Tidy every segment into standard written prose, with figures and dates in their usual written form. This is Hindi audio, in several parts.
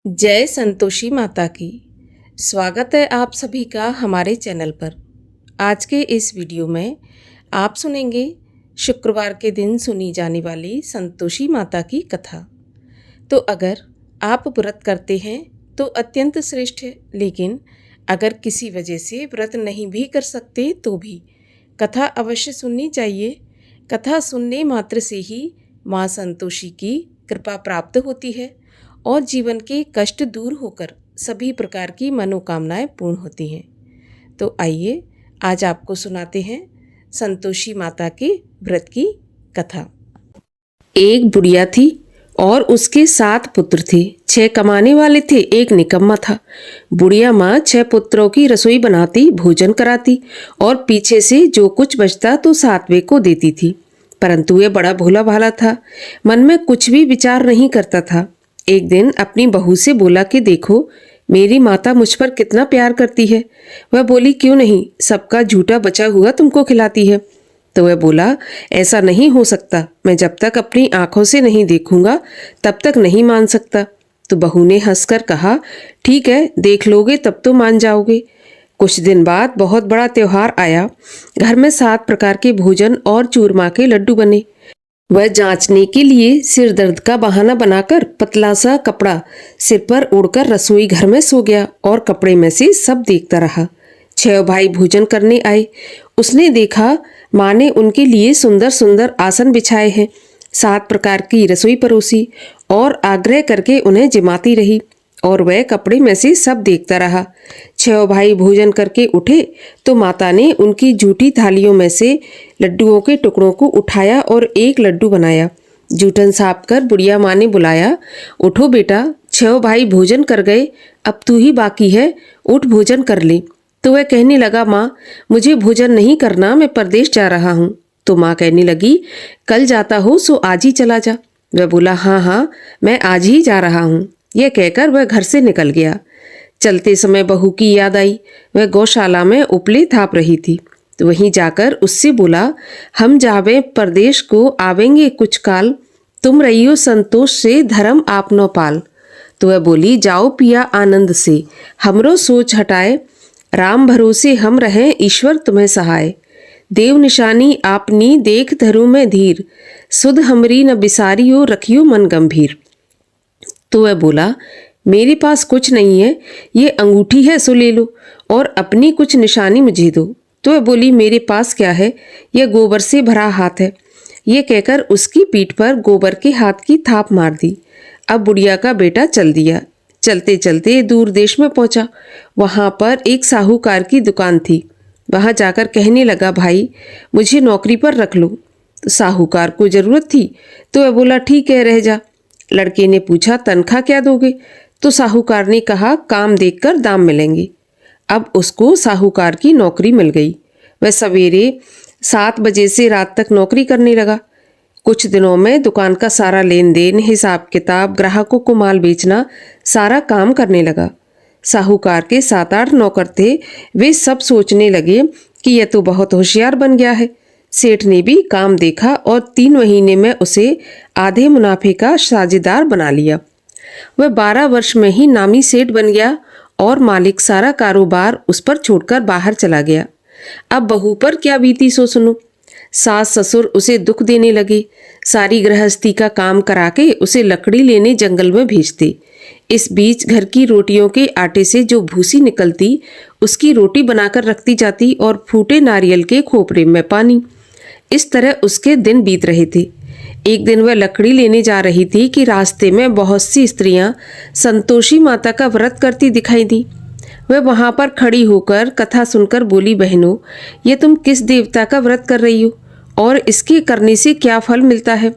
जय संतोषी माता की। स्वागत है आप सभी का हमारे चैनल पर। आज के इस वीडियो में आप सुनेंगे शुक्रवार के दिन सुनी जाने वाली संतोषी माता की कथा। तो अगर आप व्रत करते हैं तो अत्यंत श्रेष्ठ है, लेकिन अगर किसी वजह से व्रत नहीं भी कर सकते तो भी कथा अवश्य सुननी चाहिए। कथा सुनने मात्र से ही माँ संतोषी की कृपा प्राप्त होती है और जीवन के कष्ट दूर होकर सभी प्रकार की मनोकामनाएं पूर्ण होती हैं। तो आइए आज आपको सुनाते हैं संतोषी माता के व्रत की कथा। एक बुढ़िया थी और उसके 7 पुत्र थे। 6 कमाने वाले थे, एक निकम्मा था। बुढ़िया माँ 6 पुत्रों की रसोई बनाती, भोजन कराती और पीछे से जो कुछ बचता तो 7वें को देती थी। परंतु वह बड़ा भोला भाला था, मन में कुछ भी विचार नहीं करता था। एक दिन अपनी बहू से बोला कि देखो, मेरी माता मुझ पर कितना प्यार करती है। वह बोली, क्यों नहीं, सबका झूठा बचा हुआ तुमको खिलाती है। तो वह बोला, ऐसा नहीं हो सकता, मैं जब तक अपनी आंखों से नहीं देखूंगा तब तक नहीं मान सकता। तो बहू ने हंसकर कहा, ठीक है, देख लोगे तब तो मान जाओगे। कुछ दिन बाद बहुत बड़ा त्योहार आया। घर में 7 प्रकार के भोजन और चूरमा के लड्डू बने। वह जांचने के लिए सिर दर्द का बहाना बनाकर पतला सा कपड़ा सिर पर ओढ़कर रसोई घर में सो गया और कपड़े में से सब देखता रहा। 6 भाई भोजन करने आए। उसने देखा माँ ने उनके लिए सुंदर सुंदर आसन बिछाए हैं, 7 प्रकार की रसोई परोसी और आग्रह करके उन्हें जिमाती रही और वह कपड़े में से सब देखता रहा। 6 भाई भोजन करके उठे तो माता ने उनकी जूठी थालियों में से लड्डुओं के टुकड़ों को उठाया और एक लड्डू बनाया। जूठन साफ कर बुढ़िया माँ ने बुलाया, उठो बेटा, 6 भाई भोजन कर गए, अब तू ही बाकी है, उठ भोजन कर ले। तो वह कहने लगा, माँ मुझे भोजन नहीं करना, मैं परदेश जा रहा हूँ। तो माँ कहने लगी, कल जाता हो सो आज ही चला जा। वह बोला, हाँ हाँ, मैं आज ही जा रहा हूँ। यह कहकर वह घर से निकल गया। चलते समय बहू की याद आई। वह गौशाला में उपले थाप रही थी, तो वहीं जाकर उससे बोला, हम जावे परदेश को आवेंगे कुछ काल, तुम रहियो संतोष से धर्म आपनो पाल। तो वह बोली, जाओ पिया आनंद से, हमरो सोच हटाए, राम भरोसे हम रहें, ईश्वर तुम्हें सहाय। देव निशानी आपनी देख धरू में धीर, सुध हमरी न बिसारियो रखियो मन गंभीर। तो वह बोला, मेरे पास कुछ नहीं है, ये अंगूठी है सो ले लो और अपनी कुछ निशानी मुझे दो। तो वह बोली, मेरे पास क्या है, यह गोबर से भरा हाथ है। ये कहकर उसकी पीठ पर गोबर के हाथ की थाप मार दी। अब बुढ़िया का बेटा चल दिया। चलते चलते दूर देश में पहुंचा। वहां पर एक साहूकार की दुकान थी। वहां जाकर कहने लगा, भाई मुझे नौकरी पर रख लो। तो साहूकार को जरूरत थी, तो वह बोला, ठीक है, रह जा। लड़के ने पूछा, तनख्वाह क्या दोगे? तो साहूकार ने कहा, काम देखकर दाम मिलेंगे। अब उसको साहूकार की नौकरी मिल गई। वह सवेरे 7 बजे से रात तक नौकरी करने लगा। कुछ दिनों में दुकान का सारा लेन देन, हिसाब किताब, ग्राहकों को माल बेचना, सारा काम करने लगा। साहूकार के 7-8 नौकर थे। वे सब सोचने लगे कि यह तो बहुत होशियार बन गया है। सेठ ने भी काम देखा और 3 महीने में उसे आधे मुनाफे का साझेदार बना लिया। वह 12 वर्ष में ही नामी सेठ बन गया और मालिक सारा कारोबार उस पर छोड़कर बाहर चला गया। अब बहू पर क्या बीती सो सुनो। सास ससुर उसे दुख देने लगे। सारी गृहस्थी का काम करा के उसे लकड़ी लेने जंगल में भेजते। इस बीच घर की रोटियों के आटे से जो भूसी निकलती उसकी रोटी बनाकर रखती जाती और फूटे नारियल के खोपरे में पानी। इस तरह उसके दिन बीत रहे थे। एक दिन वह लकड़ी लेने जा रही थी कि रास्ते में बहुत सी स्त्रियां संतोषी माता का व्रत करती दिखाई दी। वह वहां पर खड़ी होकर कथा सुनकर बोली, बहनों, ये तुम किस देवता का व्रत कर रही हो और इसके करने से क्या फल मिलता है?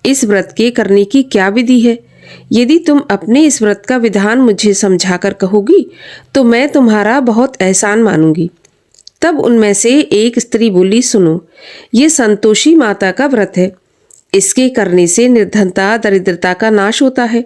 इस व्रत के करने की क्या विधि है? यदि तुम अपने इस व्रत का विधान मुझे समझाकर कहोगी तो मैं तुम्हारा बहुत एहसान मानूंगी। तब उनमें से एक स्त्री बोली, सुनो, ये संतोषी माता का व्रत है। इसके करने से निर्धनता, दरिद्रता का नाश होता है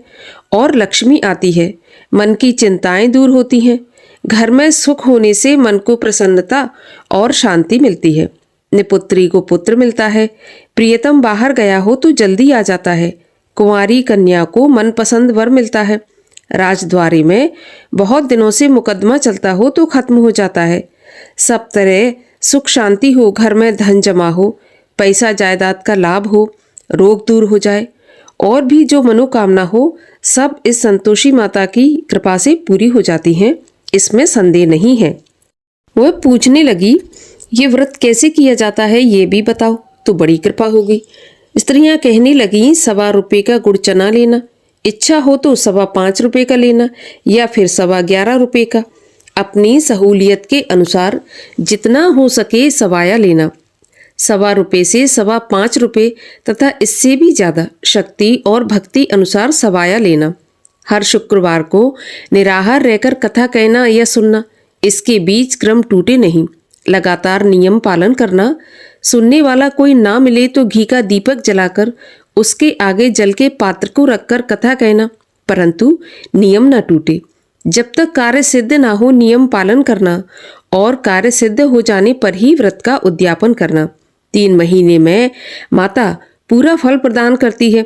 और लक्ष्मी आती है। मन की चिंताएं दूर होती हैं। घर में सुख होने से मन को प्रसन्नता और शांति मिलती है। निपुत्री को पुत्र मिलता है। प्रियतम बाहर गया हो तो जल्दी आ जाता है। कुंवारी कन्या को मनपसंद वर मिलता है। राजद्वारी में बहुत दिनों से मुकदमा चलता हो तो खत्म हो जाता है। सब तरह सुख शांति हो, घर में धन जमा हो, पैसा जायदाद का लाभ हो, रोग दूर हो जाए और भी जो मनोकामना हो, सब इस संतोषी माता की कृपा से पूरी हो जाती हैं, इसमें संदेह नहीं है। वह पूछने लगी, ये व्रत कैसे किया जाता है ये भी बताओ तो बड़ी कृपा होगी। स्त्रियां कहने लगी, 1.25 रुपये का गुड़ चना लेना, इच्छा हो तो 5.25 रुपये का लेना या फिर 11.25 रुपये का, अपनी सहूलियत के अनुसार जितना हो सके सवाया लेना। 1.25 रुपये से 5.25 रुपये तथा इससे भी ज़्यादा शक्ति और भक्ति अनुसार सवाया लेना। हर शुक्रवार को निराहार रहकर कथा कहना या सुनना, इसके बीच क्रम टूटे नहीं। लगातार नियम पालन करना। सुनने वाला कोई ना मिले तो घी का दीपक जलाकर उसके आगे जल के पात्र को रखकर कथा कहना, परंतु नियम न टूटे। जब तक कार्य सिद्ध ना हो नियम पालन करना और कार्य सिद्ध हो जाने पर ही व्रत का उद्यापन करना। 3 महीने में माता पूरा फल प्रदान करती है।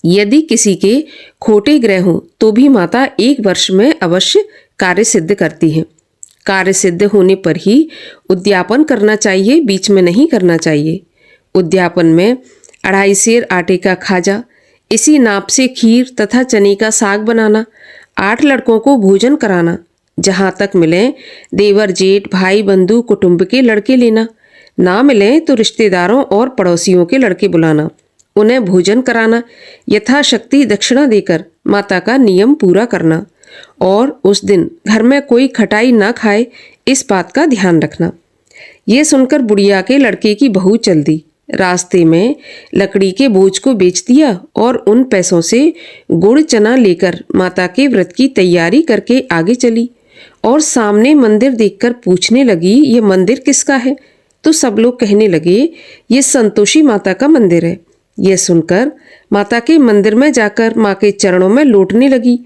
यदि किसी के खोटे ग्रह हों तो भी माता 1 वर्ष में अवश्य कार्य सिद्ध करती है। कार्य सिद्ध होने पर ही उद्यापन करना चाहिए, बीच में नहीं करना चाहिए। उद्यापन में 2.5 सेर आटे का खाजा, इसी नाप से खीर तथा चने का साग बनाना, 8 लड़कों को भोजन कराना, जहाँ तक मिले देवर जेठ भाई बंधु कुटुंब के लड़के लेना, ना मिले तो रिश्तेदारों और पड़ोसियों के लड़के बुलाना, उन्हें भोजन कराना, यथाशक्ति दक्षिणा देकर माता का नियम पूरा करना और उस दिन घर में कोई खटाई ना खाए, इस बात का ध्यान रखना। ये सुनकर बुढ़िया के लड़के की बहू चल दी। रास्ते में लकड़ी के बोझ को बेच दिया और उन पैसों से गुड़ चना लेकर माता के व्रत की तैयारी करके आगे चली और सामने मंदिर देखकर पूछने लगी, ये मंदिर किसका है? तो सब लोग कहने लगे, ये संतोषी माता का मंदिर है। यह सुनकर माता के मंदिर में जाकर माँ के चरणों में लौटने लगी,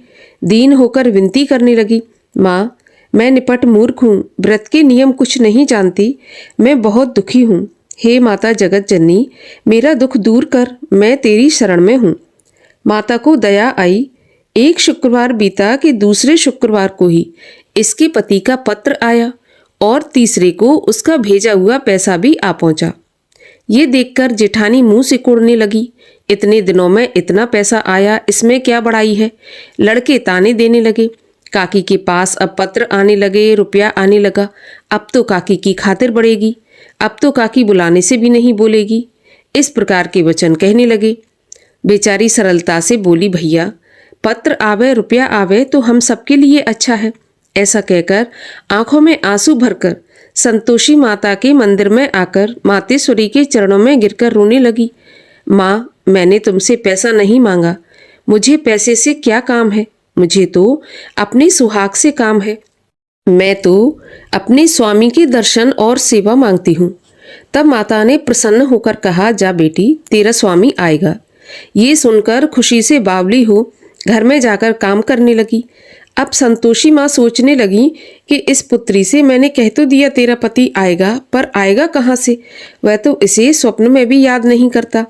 दीन होकर विनती करने लगी, माँ मैं निपट मूर्ख हूँ, व्रत के नियम कुछ नहीं जानती, मैं बहुत दुखी हूँ। हे माता जगत जननी, मेरा दुख दूर कर, मैं तेरी शरण में हूँ। माता को दया आई। एक शुक्रवार बीता कि दूसरे शुक्रवार को ही इसके पति का पत्र आया और तीसरे को उसका भेजा हुआ पैसा भी आ पहुंचा। ये देखकर जेठानी मुंह सिकोड़ने लगी, इतने दिनों में इतना पैसा आया, इसमें क्या बड़ाई है। लड़के ताने देने लगे। काकी के पास अब पत्र आने लगे, रुपया आने लगा। अब तो काकी की खातिर बढ़ेगी, अब तो काकी बुलाने से भी नहीं बोलेगी। इस प्रकार के वचन कहने लगे। बेचारी सरलता से बोली, भैया पत्र आवे रुपया आवे तो हम सबके लिए अच्छा है। ऐसा कहकर आंखों में आंसू भरकर संतोषी माता के मंदिर में आकर मातेश्वरी के चरणों में गिरकर रोने लगी। माँ मैंने तुमसे पैसा नहीं मांगा, मुझे पैसे से क्या काम है, मुझे तो अपने सुहाग से काम है। मैं तो अपने स्वामी के दर्शन और सेवा मांगती हूँ। तब माता ने प्रसन्न होकर कहा, जा बेटी तेरा स्वामी आएगा। ये सुनकर खुशी से बावली हो घर में जाकर काम करने लगी। अब संतोषी माँ सोचने लगी कि इस पुत्री से मैंने कह तो दिया तेरा पति आएगा, पर आएगा कहाँ से, वह तो इसे स्वप्न में भी याद नहीं करता,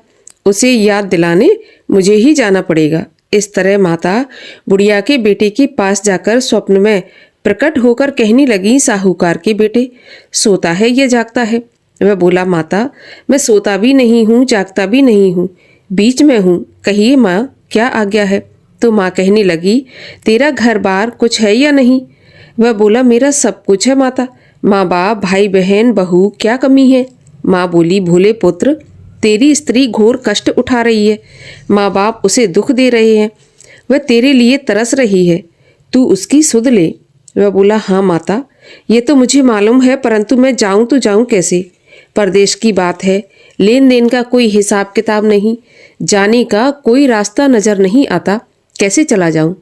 उसे याद दिलाने मुझे ही जाना पड़ेगा। इस तरह माता बुढ़िया के बेटे के पास जाकर स्वप्न में प्रकट होकर कहने लगी, साहूकार के बेटे सोता है या जागता है? वह बोला, माता मैं सोता भी नहीं हूँ जागता भी नहीं हूँ, बीच में हूँ, कहिए माँ क्या आज्ञा है? तो माँ कहने लगी, तेरा घर बार कुछ है या नहीं? वह बोला, मेरा सब कुछ है माता, माँ बाप भाई बहन बहू क्या कमी है? माँ बोली, भोले पुत्र तेरी स्त्री घोर कष्ट उठा रही है, माँ बाप उसे दुख दे रहे हैं, वह तेरे लिए तरस रही है, तू उसकी सुध ले। वह बोला, हाँ माता ये तो मुझे मालूम है, परंतु मैं जाऊं तो जाऊं कैसे? परदेश की बात है, लेन देन का कोई हिसाब किताब नहीं, जाने का कोई रास्ता नजर नहीं आता, कैसे चला जाऊं?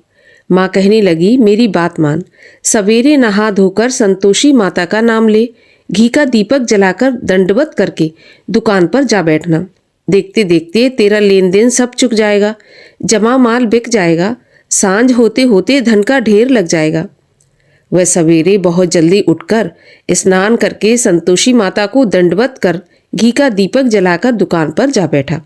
माँ कहने लगी, मेरी बात मान, सवेरे नहा धोकर संतोषी माता का नाम ले, घी का दीपक जलाकर दंडवत करके दुकान पर जा बैठना। देखते देखते तेरा लेन देन सब चुक जाएगा, जमा माल बिक जाएगा, सांझ होते होते धन का ढेर लग जाएगा। वह सवेरे बहुत जल्दी उठकर स्नान करके संतोषी माता को दंडवत कर घी का दीपक जलाकर दुकान पर जा बैठा।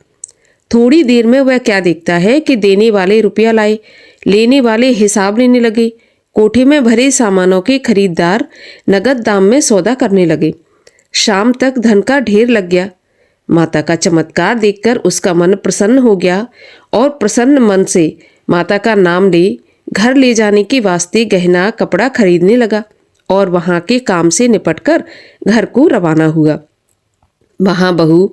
थोड़ी देर में वह क्या देखता है कि देने वाले रुपया लाए, लेने वाले हिसाब लेने लगे। कोठे में भरे सामानों के खरीदार नगद दाम में सौदा करने लगे। शाम तक धन का ढेर लग गया। माता का चमत्कार देखकर उसका मन प्रसन्न हो गया और प्रसन्न मन से माता का नाम ले घर ले जाने के वास्ते गहना कपड़ा खरीदने लगा और वहां के काम से निपटकर घर को रवाना हुआ। वहां बहू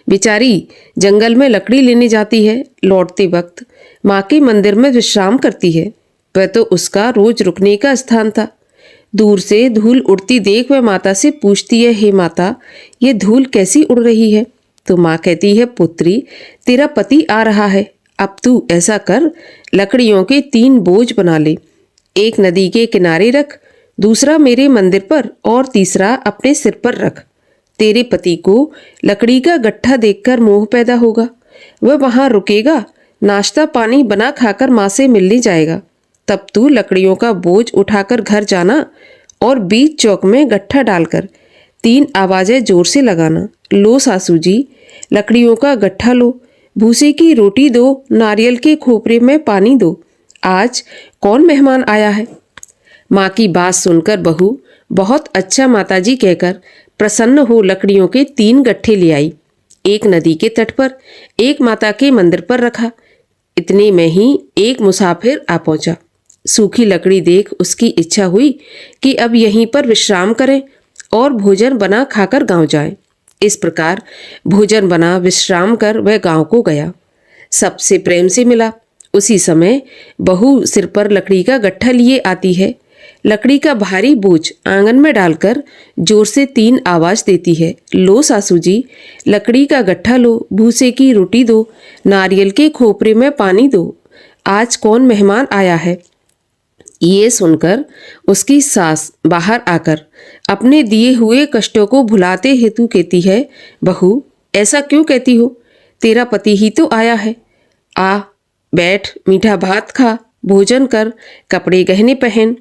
बेचारी जंगल में लकड़ी लेने जाती है। लौटते वक्त माँ के मंदिर में विश्राम करती है। वह तो उसका रोज रुकने का स्थान था। दूर से धूल उड़ती देख वह माता से पूछती है, हे माता, ये धूल कैसी उड़ रही है? तो माँ कहती है, पुत्री, तेरा पति आ रहा है। अब तू ऐसा कर, लकड़ियों के 3 बोझ बना ले। एक नदी के किनारे रख, दूसरा मेरे मंदिर पर और तीसरा अपने सिर पर रख। तेरे पति को लकड़ी का गट्ठा देखकर मोह पैदा होगा। वह वहां रुकेगा, नाश्ता पानी बना खाकर माँ से मिलने जाएगा। तब तू लकड़ियों का बोझ उठाकर घर जाना और बीच चौक में गट्ठा डालकर 3 आवाजें जोर से लगाना। लो सासू जी, लकड़ियों का गट्ठा लो, भूसे की रोटी दो, नारियल के खोपरे में पानी दो। आज कौन मेहमान आया है? माँ की बात सुनकर बहू बहुत अच्छा माताजी कहकर प्रसन्न हो लकड़ियों के 3 गट्ठे ले आई। एक नदी के तट पर, एक माता के मंदिर पर रखा। इतने में ही एक मुसाफिर आ पहुंचा। सूखी लकड़ी देख उसकी इच्छा हुई कि अब यहीं पर विश्राम करें और भोजन बना खाकर गांव जाए। इस प्रकार भोजन बना विश्राम कर वह गांव को गया। सबसे प्रेम से मिला। उसी समय बहू सिर पर लकड़ी का गट्ठा लिए आती है। लकड़ी का भारी बोझ आंगन में डालकर जोर से 3 आवाज देती है, लो सासू जी, लकड़ी का गट्ठा लो, भूसे की रोटी दो, नारियल के खोपरे में पानी दो। आज कौन मेहमान आया है? ये सुनकर उसकी सास बाहर आकर अपने दिए हुए कष्टों को भुलाते हेतु कहती है, बहू, ऐसा क्यों कहती हो? तेरा पति ही तो आया है। आ बैठ, मीठा भात खा, भोजन कर, कपड़े गहने पहन।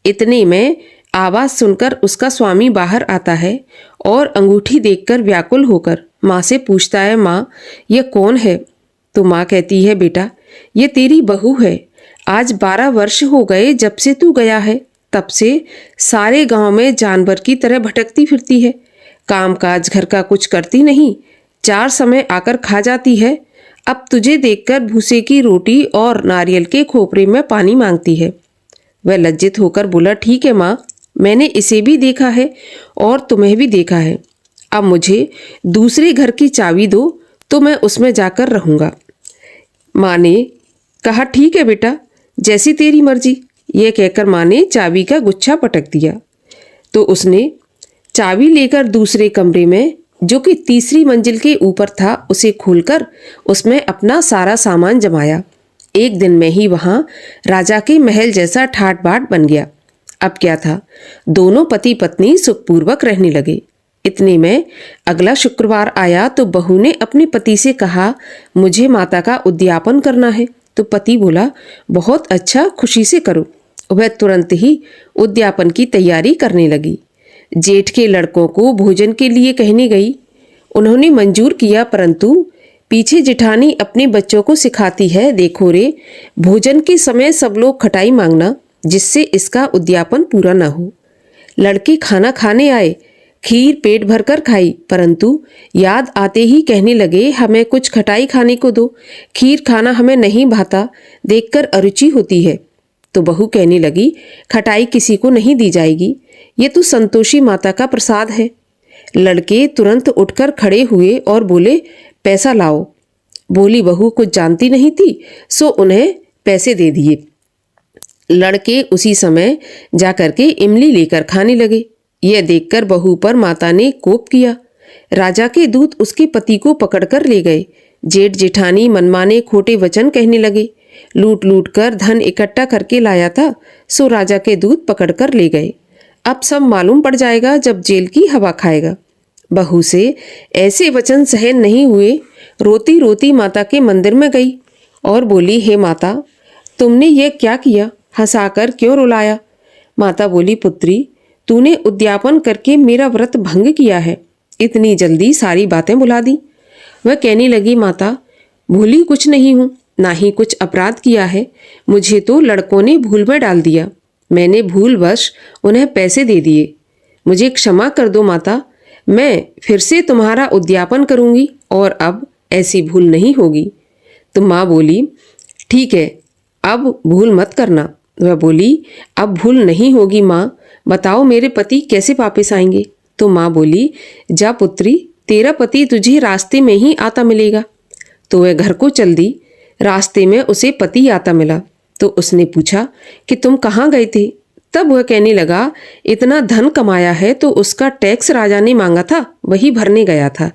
इतने में आवाज सुनकर उसका स्वामी बाहर आता है और अंगूठी देखकर व्याकुल होकर माँ से पूछता है, माँ, यह कौन है? तो माँ कहती है, बेटा, ये तेरी बहू है। आज 12 वर्ष हो गए जब से तू गया है। तब से सारे गांव में जानवर की तरह भटकती फिरती है। काम काज घर का कुछ करती नहीं, 4 समय आकर खा जाती है। अब तुझे देखकर भूसे की रोटी और नारियल के खोपरे में पानी मांगती है। वह लज्जित होकर बोला, ठीक है माँ, मैंने इसे भी देखा है और तुम्हें भी देखा है। अब मुझे दूसरे घर की चाबी दो तो मैं उसमें जाकर रहूँगा। माँ ने कहा, ठीक है बेटा, जैसी तेरी मर्जी। यह कहकर माँ ने चाबी का गुच्छा पटक दिया। तो उसने चाबी लेकर दूसरे कमरे में, जो कि तीसरी मंजिल के ऊपर था, उसे खोलकर उसमें अपना सारा सामान जमाया। एक दिन में ही वहां राजा के महल जैसा ठाट बाट बन गया। अब क्या था, दोनों पति पत्नी सुखपूर्वक रहने लगे। इतने में अगला शुक्रवार आया तो बहू ने अपने पति से कहा, मुझे माता का उद्यापन करना है। तो पति बोला, बहुत अच्छा, खुशी से करो। वह तुरंत ही उद्यापन की तैयारी करने लगी। जेठ के लड़कों को भोजन के लिए कहने गई। उन्होंने मंजूर किया, परंतु पीछे जेठानी अपने बच्चों को सिखाती है, देखो रे, भोजन के समय सब लोग खटाई मांगना, जिससे इसका उद्यापन पूरा न हो। लड़के खाना खाने आए, खीर पेट भरकर खाई, परंतु याद आते ही कहने लगे, हमें कुछ खटाई खाने को दो, खीर खाना हमें नहीं भाता, देखकर अरुचि होती है। तो बहू कहने लगी, खटाई किसी को नहीं दी जाएगी, ये तो संतोषी माता का प्रसाद है। लड़के तुरंत उठकर खड़े हुए और बोले, पैसा लाओ। बोली बहू कुछ जानती नहीं थी, सो उन्हें पैसे दे दिए। लड़के उसी समय जाकर के इमली लेकर खाने लगे। यह देखकर बहू पर माता ने कोप किया। राजा के दूत उसके पति को पकड़कर ले गए। जेठ जेठानी मनमाने खोटे वचन कहने लगे। लूट लूट कर धन इकट्ठा करके लाया था, सो राजा के दूत पकड़कर ले गए। अब सब मालूम पड़ जाएगा जब जेल की हवा खाएगा। बहू से ऐसे वचन सहन नहीं हुए। रोती रोती माता के मंदिर में गई और बोली, हे माता, तुमने ये क्या किया? हंसाकर क्यों रुलाया? माता बोली, पुत्री, तूने उद्यापन करके मेरा व्रत भंग किया है। इतनी जल्दी सारी बातें भुला दी। वह कहने लगी, माता, भूली कुछ नहीं हूँ, ना ही कुछ अपराध किया है। मुझे तो लड़कों ने भूल में डाल दिया। मैंने भूलवश उन्हें पैसे दे दिए। मुझे क्षमा कर दो माता। मैं फिर से तुम्हारा उद्यापन करूंगी और अब ऐसी भूल नहीं होगी। तो माँ बोली, ठीक है, अब भूल मत करना। वह बोली, अब भूल नहीं होगी माँ। बताओ मेरे पति कैसे वापस आएंगे? तो माँ बोली, जा पुत्री, तेरा पति तुझे रास्ते में ही आता मिलेगा। तो वह घर को चल दी। रास्ते में उसे पति आता मिला। तो उसने पूछा कि तुम कहाँ गए थे? तब वह कहने लगा, इतना धन कमाया है तो उसका टैक्स राजा ने मांगा था, वही भरने गया था।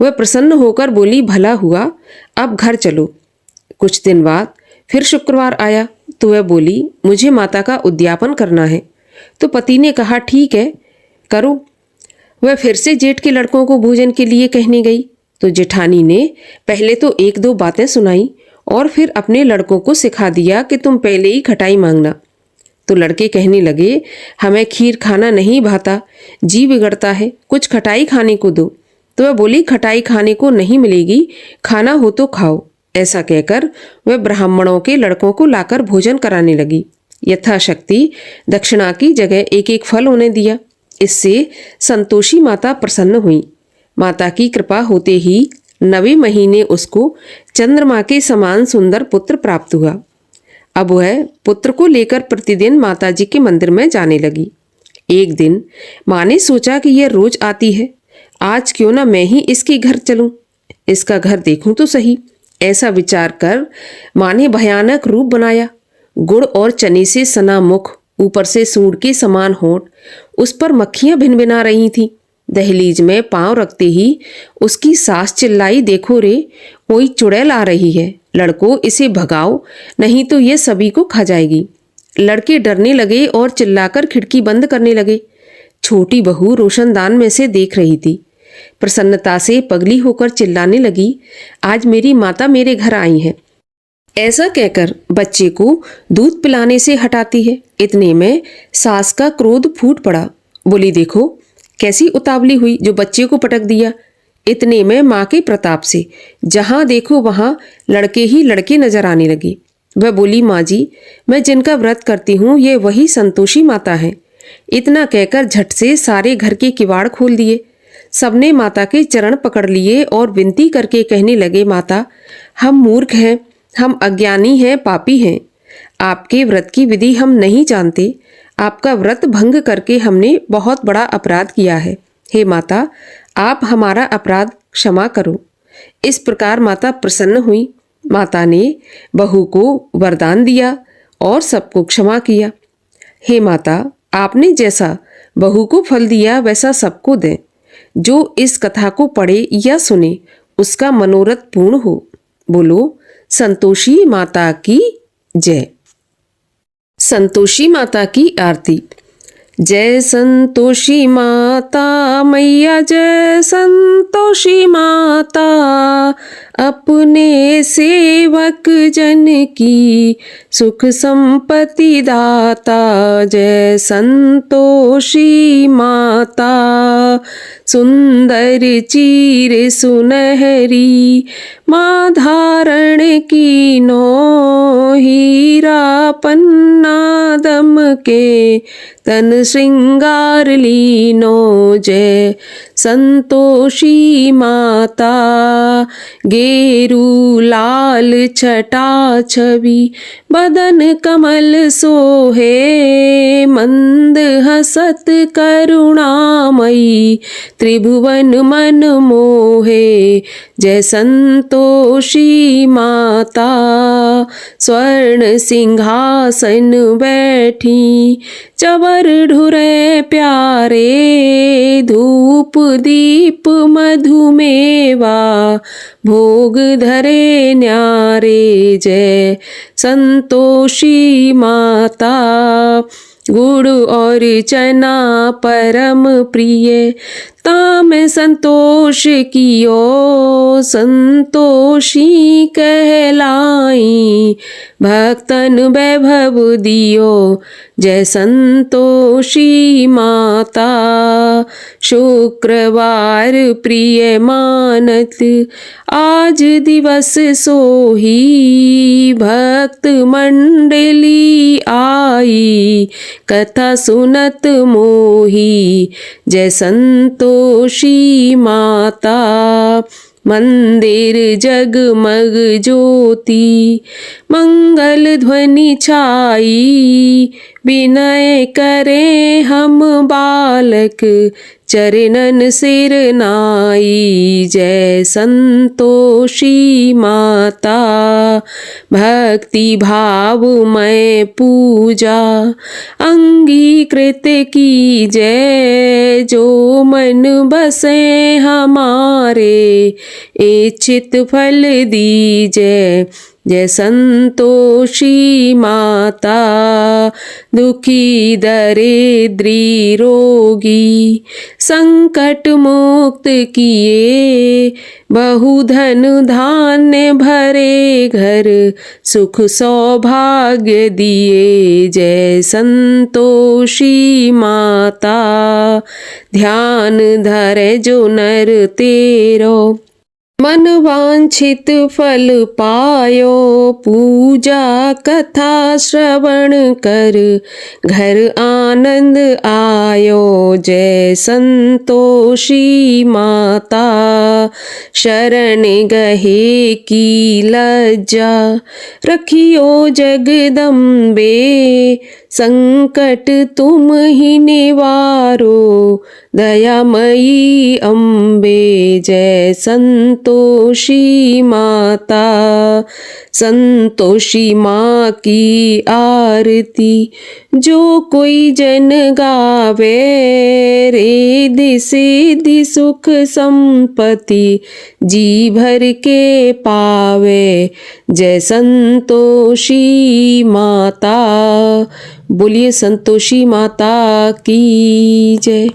वह प्रसन्न होकर बोली, भला हुआ, अब घर चलो। कुछ दिन बाद फिर शुक्रवार आया तो वह बोली, मुझे माता का उद्यापन करना है। तो पति ने कहा, ठीक है, करो। वह फिर से जेठ के लड़कों को भोजन के लिए कहने गई तो जेठानी ने पहले तो एक दो बातें सुनाई और फिर अपने लड़कों को सिखा दिया कि तुम पहले ही खटाई मांगना। तो लड़के कहने लगे, हमें खीर खाना नहीं भाता, जी बिगड़ता है, कुछ खटाई खाने को दो। तो वह बोली, खटाई खाने को नहीं मिलेगी, खाना हो तो खाओ। ऐसा कहकर वह ब्राह्मणों के लड़कों को लाकर भोजन कराने लगी। यथाशक्ति दक्षिणा की जगह एक एक फल उन्हें दिया। इससे संतोषी माता प्रसन्न हुई। माता की कृपा होते ही 9वें महीने उसको चंद्रमा के समान सुंदर पुत्र प्राप्त हुआ। अब वह पुत्र को लेकर प्रतिदिन माताजी के मंदिर में जाने लगी। एक दिन माँ ने सोचा कि यह रोज आती है, आज क्यों ना मैं ही इसके घर चलूं, इसका घर देखूं तो सही। ऐसा विचार कर माँ ने भयानक रूप बनाया। गुड़ और चने से सना मुख, ऊपर से सूंड के समान होंठ, उस पर मक्खियां भिनभिना रही थीं। दहलीज में पांव रखते ही उसकी सास चिल्लाई, देखो रे, कोई चुड़ैल आ रही है, लड़कों इसे भगाओ, नहीं तो ये सभी को खा जाएगी। लड़के डरने लगे और चिल्लाकर खिड़की बंद करने लगे। छोटी बहू रोशनदान में से देख रही थी। प्रसन्नता से पगली होकर चिल्लाने लगी, आज मेरी माता मेरे घर आई है। ऐसा कहकर बच्चे को दूध पिलाने से हटाती है। इतने में सास का क्रोध फूट पड़ा। बोली, देखो कैसी उतावली हुई जो बच्चे को पटक दिया। इतने में माँ के प्रताप से जहां देखो वहां लड़के ही लड़के नजर आने लगे। वह बोली, माँ जी, मैं जिनका व्रत करती हूँ ये वही संतोषी माता है। इतना कहकर झट से सारे घर के किवाड़ खोल दिए। सबने माता के चरण पकड़ लिए और विनती करके कहने लगे, माता, हम मूर्ख हैं, हम अज्ञानी हैं, पापी हैं। आपके व्रत की विधि हम नहीं जानते। आपका व्रत भंग करके हमने बहुत बड़ा अपराध किया है। हे माता, आप हमारा अपराध क्षमा करो। इस प्रकार माता प्रसन्न हुई। माता ने बहू को वरदान दिया और सबको क्षमा किया। हे माता, आपने जैसा बहू को फल दिया वैसा सबको दें। जो इस कथा को पढ़े या सुने उसका मनोरथ पूर्ण हो। बोलो संतोषी माता की जय। संतोषी माता की आरती। जय संतोषी माता मैया, जय संतोषी माता, अपने सेवक जन की सुख संपत्ति दाता। जय संतोषी माता, सुंदर चीर सुनहरी, माँ धारण की नो, हीरा पन्ना दम के तन श्रृंगार लीनो। जय संतोषी माता, गेरू लाल छटा छवि, बदन कमल सोहे, मंद हसत करुणामयी, त्रिभुवन मन मोहे। जय संतोषी माता, स्वर्ण सिंहासन बैठी, चवर ढुरे प्यारे, धूप दीप मधुमेवा, भोग धरे न्यारे। जय संतोषी माता, गुड़ और चना परम प्रिय, ताम संतोष कियो संतोषी कहलाई। भक्तन वैभव दियो जय संतोषी माता। शुक्रवार प्रिय मानत आज दिवस सोही, भक्त मंडली आई कथा सुनत मोही। जय संतोषी माता। मंदिर जगमग ज्योति मंगल ध्वनि छाई, विनय करे हम बालक चरणन सिर नाई। जय संतोषी माता। भक्ति भावमय पूजा अंगीकृत की जय, जो मन बसे हमारे इच्छित फल दीजै। जय संतोषी माता। दुखी दरिद्री रोगी संकट मुक्त किए, बहुधन धान्य भरे घर सुख सौभाग्य दिए। जय संतोषी माता। ध्यान धरे जो नर तेरो, मन वांछित फल पायो। पूजा कथा श्रवण कर घर आनंद आयो। जय संतोषी माता। शरण गहे की लज्जा रखियो जगदम्बे, संकट तुम ही निवारो दयामयी अम्बे। जय संतोषी माता। संतोषी माँ की आरती जो कोई जन गावे, रिद्धि सिद्धि सुख संपत्ति जी भर के पावे। जय संतोषी माता। बोलिए संतोषी माता की जय।